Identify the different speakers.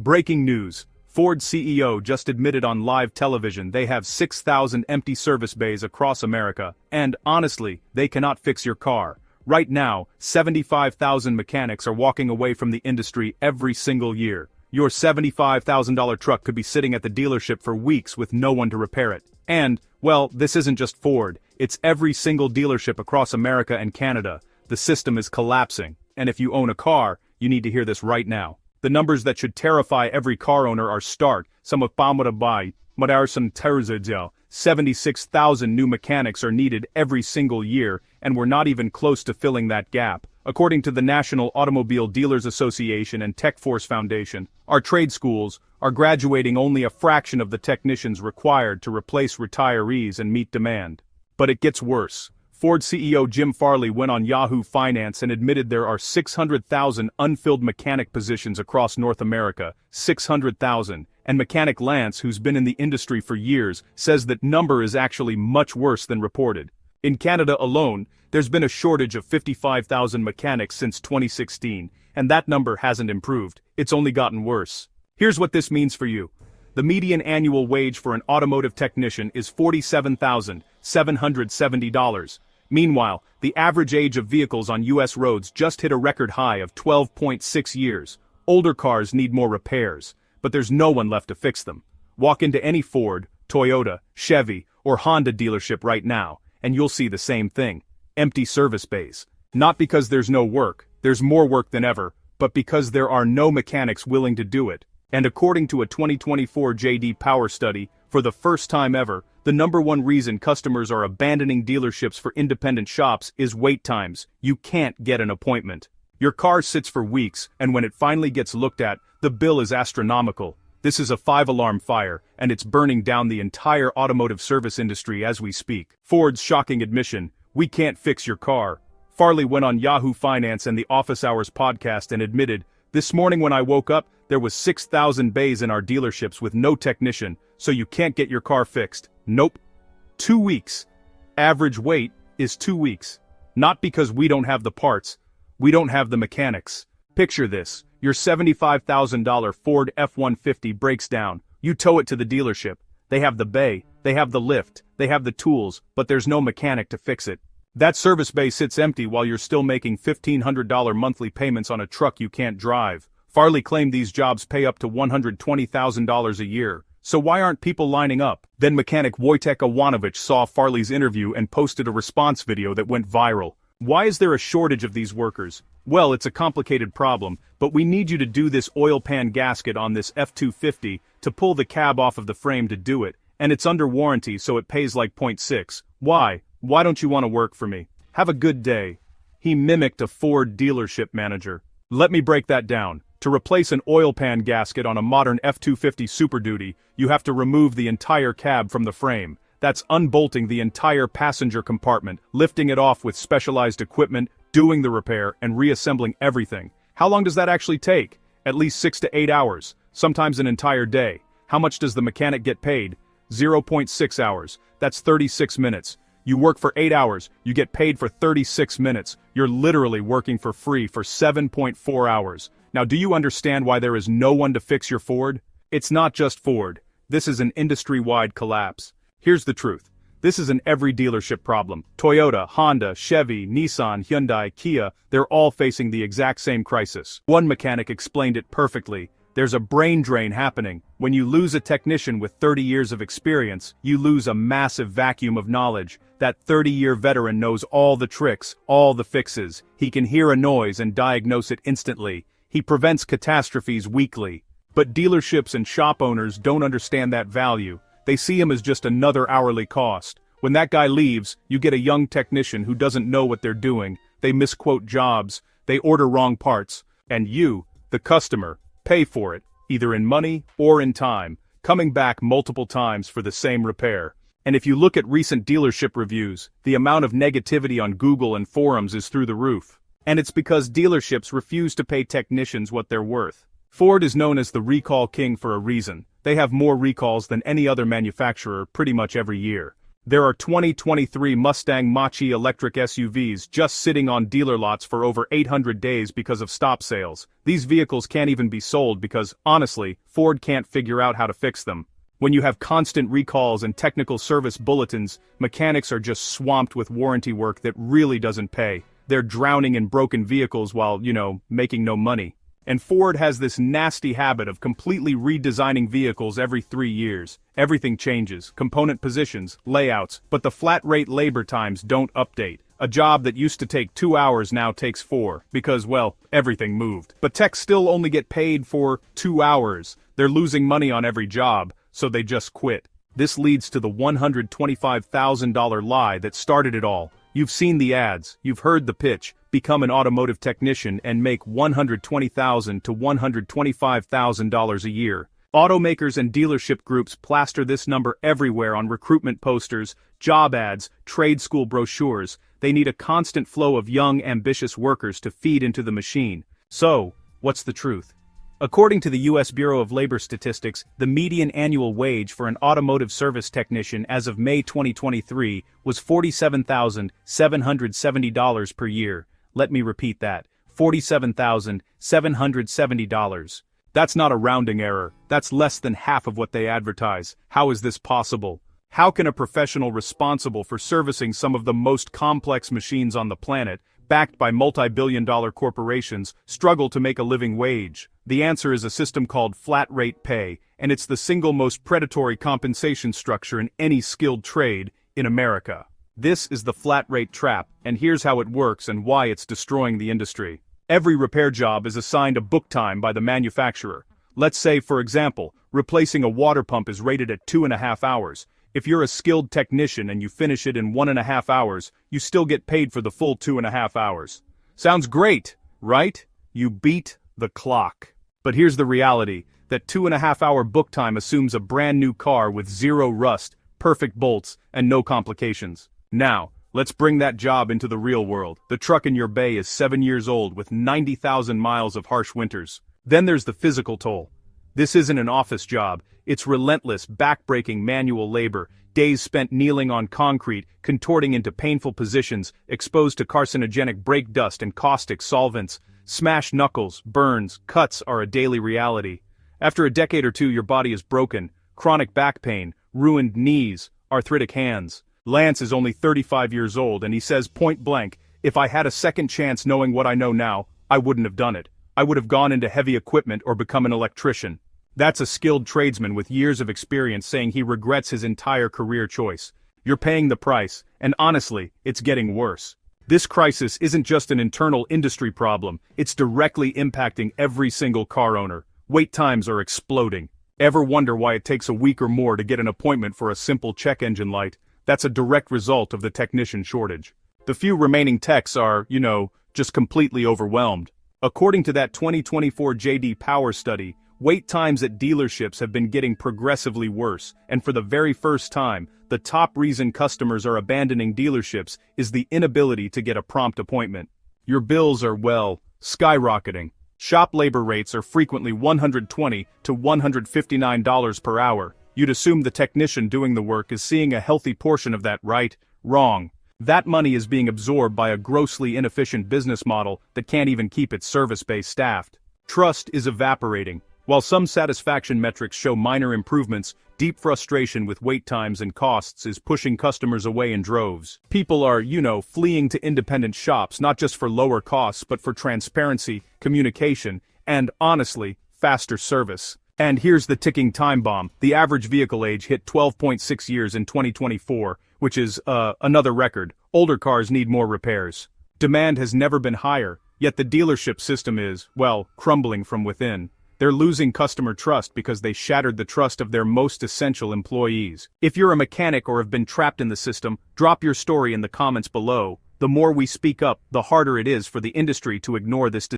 Speaker 1: Breaking news. Ford CEO just admitted on live television they have 6,000 empty service bays across America, and, honestly, they cannot fix your car. Right now, 75,000 mechanics are walking away from the industry every single year. Your $75,000 truck could be sitting at the dealership for weeks with no one to repair it. And, well, this isn't just Ford, it's every single dealership across America and Canada. The system is collapsing, and if you own a car, you need to hear this right now. The numbers that should terrify every car owner are stark. Some of Pamarabai, Madarsan Terzadzao, 76,000 new mechanics are needed every single year, and we're not even close to filling that gap. According to the National Automobile Dealers Association and TechForce Foundation, our trade schools are graduating only a fraction of the technicians required to replace retirees and meet demand. But it gets worse. Ford CEO Jim Farley went on Yahoo Finance and admitted there are 600,000 unfilled mechanic positions across North America, 600,000, and mechanic Lance, who's been in the industry for years, says that number is actually much worse than reported. In Canada alone, there's been a shortage of 55,000 mechanics since 2016, and that number hasn't improved, it's only gotten worse. Here's what this means for you. The median annual wage for an automotive technician is $47,770. Meanwhile, the average age of vehicles on U.S. roads just hit a record high of 12.6 years. Older cars need more repairs, but there's no one left to fix them. Walk into any Ford, Toyota, Chevy, or Honda dealership right now, and you'll see the same thing. Empty service bays. Not because there's no work, there's more work than ever, but because there are no mechanics willing to do it. And according to a 2024 J.D. Power study, for the first time ever, the #1 reason customers are abandoning dealerships for independent shops is wait times. You can't get an appointment. Your car sits for weeks, and when it finally gets looked at, the bill is astronomical. This is a 5-alarm fire, and it's burning down the entire automotive service industry as we speak. Ford's shocking admission, "We can't fix your car." Farley went on Yahoo Finance and the Office Hours podcast and admitted, "This morning when I woke up, there was 6,000 bays in our dealerships with no technician, so you can't get your car fixed." Nope. 2 weeks. Average wait is 2 weeks. Not because we don't have the parts, we don't have the mechanics. Picture this, your $75,000 Ford F-150 breaks down, you tow it to the dealership, they have the bay, they have the lift, they have the tools, but there's no mechanic to fix it. That service bay sits empty while you're still making $1,500 monthly payments on a truck you can't drive. Farley claimed these jobs pay up to $120,000 a year. So why aren't people lining up? Then mechanic Wojtek Awanovich saw Farley's interview and posted a response video that went viral. Why is there a shortage of these workers? Well, it's a complicated problem, but we need you to do this oil pan gasket on this F-250 to pull the cab off of the frame to do it, and it's under warranty so it pays like 0.6. Why? Why don't you want to work for me? Have a good day. He mimicked a Ford dealership manager. Let me break that down. To replace an oil pan gasket on a modern F-250 Super Duty, you have to remove the entire cab from the frame. That's unbolting the entire passenger compartment, lifting it off with specialized equipment, doing the repair, and reassembling everything. How long does that actually take? At least 6 to 8 hours, sometimes an entire day. How much does the mechanic get paid? 0.6 hours. That's 36 minutes. You work for 8 hours, you get paid for 36 minutes. You're literally working for free for 7.4 hours. Now, do you understand why there is no one to fix your Ford? It's not just Ford. This is an industry-wide collapse. Here's the truth. This is an every dealership problem. Toyota, Honda, Chevy, Nissan, Hyundai, Kia, they're all facing the exact same crisis. One mechanic explained it perfectly. There's a brain drain happening. When you lose a technician with 30 years of experience, you lose a massive vacuum of knowledge. That 30-year veteran knows all the tricks, all the fixes. He can hear a noise and diagnose it instantly. He prevents catastrophes weekly. But dealerships and shop owners don't understand that value. They see him as just another hourly cost. When that guy leaves, you get a young technician who doesn't know what they're doing. They misquote jobs, they order wrong parts, and you, the customer, pay for it, either in money or in time, coming back multiple times for the same repair. And if you look at recent dealership reviews, the amount of negativity on Google and forums is through the roof. And it's because dealerships refuse to pay technicians what they're worth. Ford is known as the recall king for a reason. They have more recalls than any other manufacturer pretty much every year. There are 2023 Mustang Mach-E electric SUVs just sitting on dealer lots for over 800 days because of stop sales. These vehicles can't even be sold because, honestly, Ford can't figure out how to fix them. When you have constant recalls and technical service bulletins, mechanics are just swamped with warranty work that really doesn't pay. They're drowning in broken vehicles while, making no money. And Ford has this nasty habit of completely redesigning vehicles every 3 years. Everything changes, component positions, layouts, but the flat-rate labor times don't update. A job that used to take 2 hours now takes 4, because, well, everything moved. But techs still only get paid for 2 hours. They're losing money on every job, so they just quit. This leads to the $125,000 lie that started it all. You've seen the ads, you've heard the pitch, become an automotive technician and make $120,000 to $125,000 a year. Automakers and dealership groups plaster this number everywhere on recruitment posters, job ads, trade school brochures. They need a constant flow of young, ambitious workers to feed into the machine. So, what's the truth? According to the U.S. Bureau of Labor Statistics, the median annual wage for an automotive service technician as of May 2023 was $47,770 per year. Let me repeat that, $47,770. That's not a rounding error, that's less than half of what they advertise. How is this possible? How can a professional responsible for servicing some of the most complex machines on the planet, backed by multi-billion-dollar corporations, struggle to make a living wage? The answer is a system called flat-rate pay, and it's the single most predatory compensation structure in any skilled trade in America. This is the flat-rate trap, and here's how it works and why it's destroying the industry. Every repair job is assigned a book time by the manufacturer. Let's say, for example, replacing a water pump is rated at 2.5 hours. If you're a skilled technician and you finish it in 1.5 hours, you still get paid for the full 2.5 hours. Sounds great, right? You beat the clock. But here's the reality, that 2.5-hour book time assumes a brand new car with zero rust, perfect bolts, and no complications. Now, let's bring that job into the real world. The truck in your bay is 7 years old with 90,000 miles of harsh winters. Then there's the physical toll. This isn't an office job. It's relentless, backbreaking manual labor, days spent kneeling on concrete, contorting into painful positions, exposed to carcinogenic brake dust and caustic solvents. Smashed knuckles, burns, cuts are a daily reality. After a decade or two, your body is broken, chronic back pain, ruined knees, arthritic hands. Lance is only 35 years old and he says point blank, if I had a second chance knowing what I know now, I wouldn't have done it. I would have gone into heavy equipment or become an electrician. That's a skilled tradesman with years of experience saying he regrets his entire career choice. You're paying the price, and honestly, it's getting worse. This crisis isn't just an internal industry problem, it's directly impacting every single car owner. Wait times are exploding. Ever wonder why it takes a week or more to get an appointment for a simple check engine light? That's a direct result of the technician shortage. The few remaining techs are, just completely overwhelmed. According to that 2024 J.D. Power study, wait times at dealerships have been getting progressively worse, and for the very first time, the top reason customers are abandoning dealerships is the inability to get a prompt appointment. Your bills are, skyrocketing. Shop labor rates are frequently $120 to $159 per hour. You'd assume the technician doing the work is seeing a healthy portion of that, right? Wrong. That money is being absorbed by a grossly inefficient business model that can't even keep its service base staffed. Trust is evaporating. While some satisfaction metrics show minor improvements, deep frustration with wait times and costs is pushing customers away in droves. People are, fleeing to independent shops not just for lower costs but for transparency, communication, and, honestly, faster service. And here's the ticking time bomb. The average vehicle age hit 12.6 years in 2024, which is, another record. Older cars need more repairs. Demand has never been higher, yet the dealership system is, crumbling from within. They're losing customer trust because they shattered the trust of their most essential employees. If you're a mechanic or have been trapped in the system, drop your story in the comments below. The more we speak up, the harder it is for the industry to ignore this